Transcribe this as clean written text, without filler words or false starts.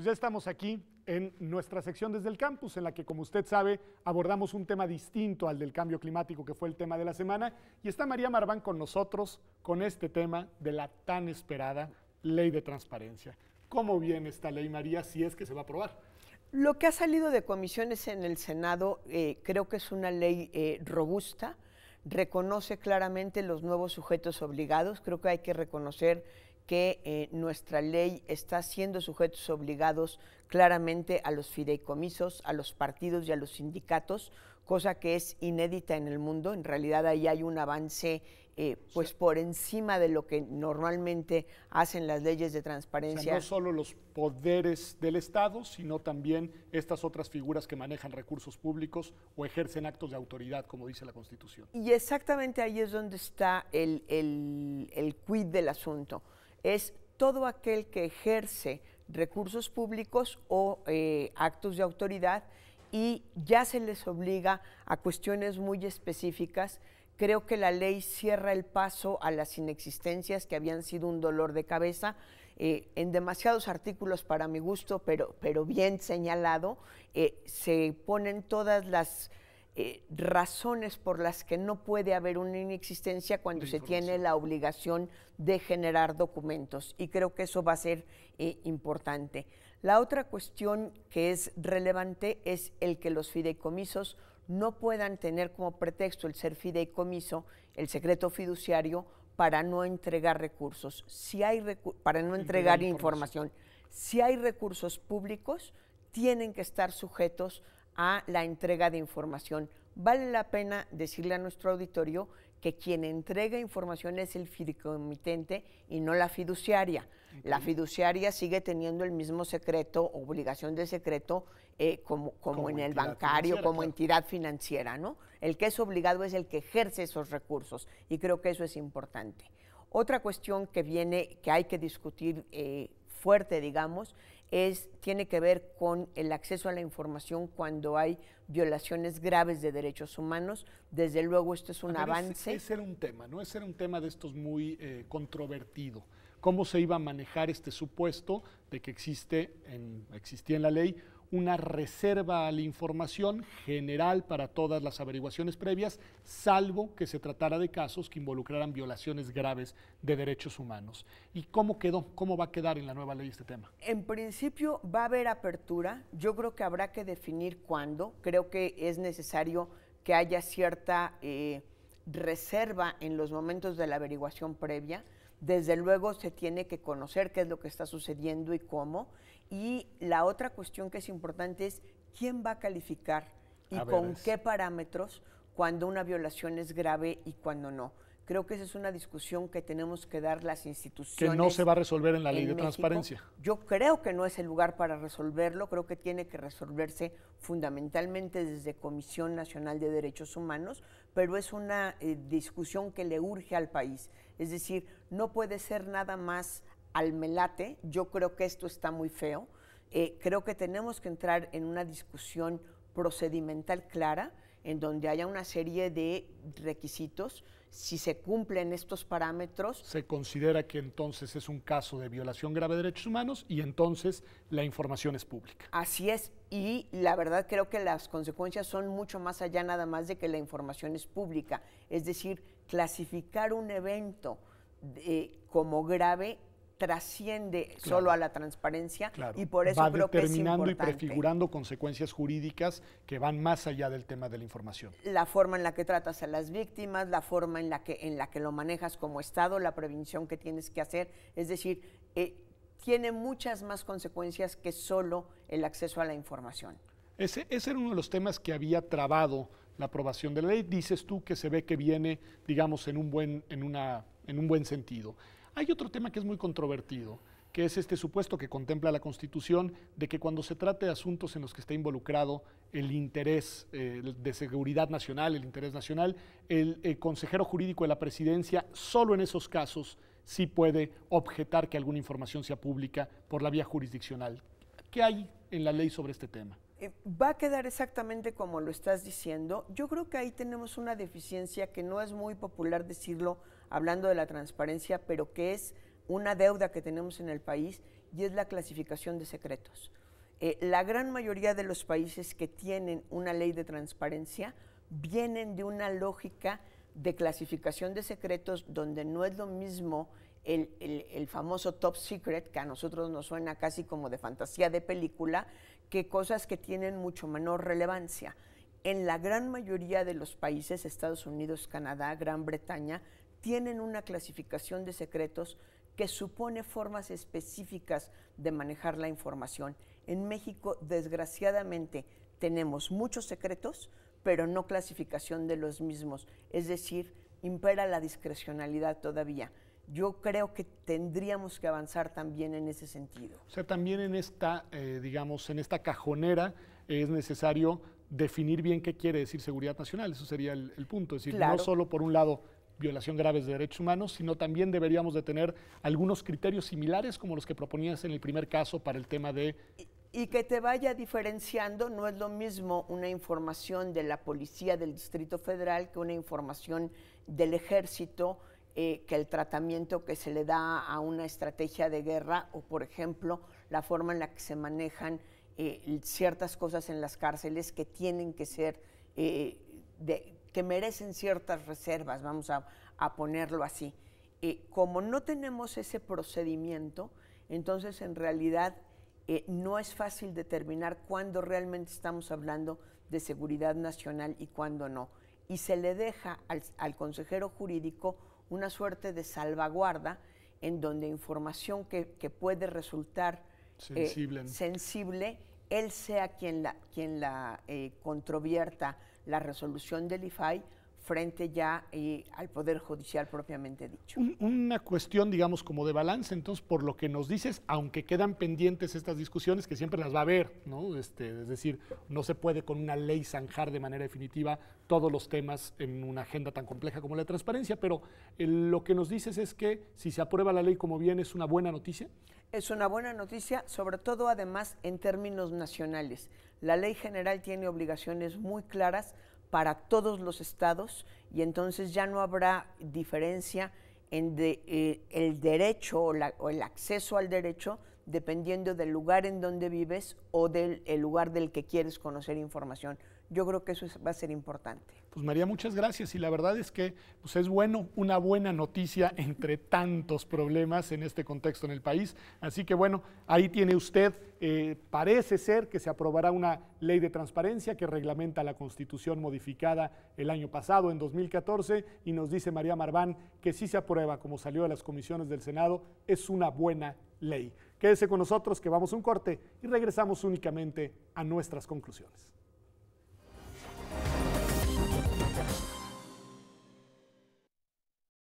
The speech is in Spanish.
Pues ya estamos aquí en nuestra sección desde el campus, en la que, como usted sabe, abordamos un tema distinto al del cambio climático, que fue el tema de la semana, y está María Marván con nosotros con este tema de la tan esperada ley de transparencia. ¿Cómo viene esta ley, María, si es que se va a aprobar? Lo que ha salido de comisiones en el Senado creo que es una ley robusta, reconoce claramente los nuevos sujetos obligados. Creo que hay que reconocer que nuestra ley está haciendo sujetos obligados claramente a los fideicomisos, a los partidos y a los sindicatos, cosa que es inédita en el mundo. En realidad ahí hay un avance pues por encima de lo que normalmente hacen las leyes de transparencia. O sea, no solo los poderes del Estado, sino también estas otras figuras que manejan recursos públicos o ejercen actos de autoridad, como dice la Constitución. Y exactamente ahí es donde está el quid del asunto. Es todo aquel que ejerce recursos públicos o actos de autoridad y ya se les obliga a cuestiones muy específicas. Creo que la ley cierra el paso a las inexistencias que habían sido un dolor de cabeza en demasiados artículos para mi gusto, pero bien señalado. Se ponen todas las razones por las que no puede haber una inexistencia cuando se tiene la obligación de generar documentos, y creo que eso va a ser importante. La otra cuestión que es relevante es el que los fideicomisos no puedan tener como pretexto el ser fideicomiso, el secreto fiduciario, para no entregar recursos, para no entregar información. Si hay recursos públicos, tienen que estar sujetos a la entrega de información. Vale la pena decirle a nuestro auditorio que quien entrega información es el fideicomitente y no la fiduciaria. La fiduciaria sigue teniendo el mismo secreto, obligación de secreto, como en el bancario, como entidad financiera, ¿no? El que es obligado es el que ejerce esos recursos, y creo que eso es importante. Otra cuestión que que hay que discutir fuerte, digamos, tiene que ver con el acceso a la información cuando hay violaciones graves de derechos humanos. Desde luego esto es un avance. Ese era un tema, ¿no? Ese era un tema de estos muy controvertido. ¿Cómo se iba a manejar este supuesto de que existía en la ley una reserva a la información general para todas las averiguaciones previas, salvo que se tratara de casos que involucraran violaciones graves de derechos humanos? ¿Y cómo quedó? ¿Cómo va a quedar en la nueva ley este tema? En principio va a haber apertura. Yo creo que habrá que definir cuándo. Creo que es necesario que haya cierta reserva en los momentos de la averiguación previa. Desde luego se tiene que conocer qué es lo que está sucediendo y cómo. Y la otra cuestión que es importante es quién va a calificar y con qué parámetros cuando una violación es grave y cuando no. Creo que esa es una discusión que tenemos que dar las instituciones. Que no se va a resolver en la ley de transparencia. Yo creo que no es el lugar para resolverlo. Creo que tiene que resolverse fundamentalmente desde Comisión Nacional de Derechos Humanos, pero es una discusión que le urge al país. Es decir, no puede ser nada más al melate. Yo creo que esto está muy feo. Creo que tenemos que entrar en una discusión procedimental clara, en donde haya una serie de requisitos. Si se cumplen estos parámetros, se considera que entonces es un caso de violación grave de derechos humanos y entonces la información es pública. Así es, y la verdad creo que las consecuencias son mucho más allá nada más de que la información es pública. Es decir, clasificar un evento como grave trasciende solo a la transparencia, y por eso creo que es importante. Va determinando y prefigurando consecuencias jurídicas que van más allá del tema de la información. La forma en la que tratas a las víctimas, la forma en la que lo manejas como Estado, la prevención que tienes que hacer, es decir, tiene muchas más consecuencias que solo el acceso a la información. Ese era uno de los temas que había trabado la aprobación de la ley. Dices tú que se ve que viene, digamos, en un buen sentido. Hay otro tema que es muy controvertido, que es este supuesto que contempla la Constitución de que cuando se trate de asuntos en los que está involucrado el interés de seguridad nacional, el interés nacional, el consejero jurídico de la Presidencia solo en esos casos sí puede objetar que alguna información sea pública por la vía jurisdiccional. ¿Qué hay en la ley sobre este tema? Va a quedar exactamente como lo estás diciendo. Yo creo que ahí tenemos una deficiencia que no es muy popular decirlo hablando de la transparencia, pero que es una deuda que tenemos en el país y es la clasificación de secretos. La gran mayoría de los países que tienen una ley de transparencia vienen de una lógica de clasificación de secretos donde no es lo mismo el famoso top secret, que a nosotros nos suena casi como de fantasía de película, que cosas que tienen mucho menor relevancia. En la gran mayoría de los países, Estados Unidos, Canadá, Gran Bretaña, tienen una clasificación de secretos que supone formas específicas de manejar la información. En México, desgraciadamente, tenemos muchos secretos, pero no clasificación de los mismos. Es decir, impera la discrecionalidad todavía. Yo creo que tendríamos que avanzar también en ese sentido. O sea, también en esta, digamos, en esta cajonera es necesario definir bien qué quiere decir seguridad nacional. Eso sería el punto. Es decir, claro, no solo por un lado violación graves de derechos humanos, sino también deberíamos de tener algunos criterios similares como los que proponías en el primer caso para el tema de... Y que te vaya diferenciando, no es lo mismo una información de la Policía del Distrito Federal que una información del Ejército, que el tratamiento que se le da a una estrategia de guerra o, por ejemplo, la forma en la que se manejan ciertas cosas en las cárceles que tienen que ser, que merecen ciertas reservas, vamos a ponerlo así. Como no tenemos ese procedimiento, entonces en realidad no es fácil determinar cuándo realmente estamos hablando de seguridad nacional y cuándo no. Y se le deja al consejero jurídico una suerte de salvaguarda en donde información que puede resultar sensible, él sea quien la controvierta la resolución del IFAI frente ya al Poder Judicial propiamente dicho. Una cuestión, digamos, como de balance, entonces, por lo que nos dices, aunque quedan pendientes estas discusiones, que siempre las va a haber, ¿no? Es decir, no se puede con una ley zanjar de manera definitiva todos los temas en una agenda tan compleja como la transparencia, pero lo que nos dices es que si se aprueba la ley como viene, ¿es una buena noticia? Es una buena noticia, sobre todo además en términos nacionales. La ley general tiene obligaciones muy claras para todos los estados y entonces ya no habrá diferencia en el derecho o el acceso al derecho dependiendo del lugar en donde vives o del lugar del que quieres conocer información. Yo creo que eso va a ser importante. Pues María, muchas gracias y la verdad es que pues es bueno, una buena noticia entre tantos problemas en este contexto en el país. Así que bueno, ahí tiene usted, parece ser que se aprobará una ley de transparencia que reglamenta la Constitución modificada el año pasado, en 2014, y nos dice María Marván que si se aprueba como salió de las comisiones del Senado, es una buena ley. Quédese con nosotros que vamos a un corte y regresamos únicamente a nuestras conclusiones.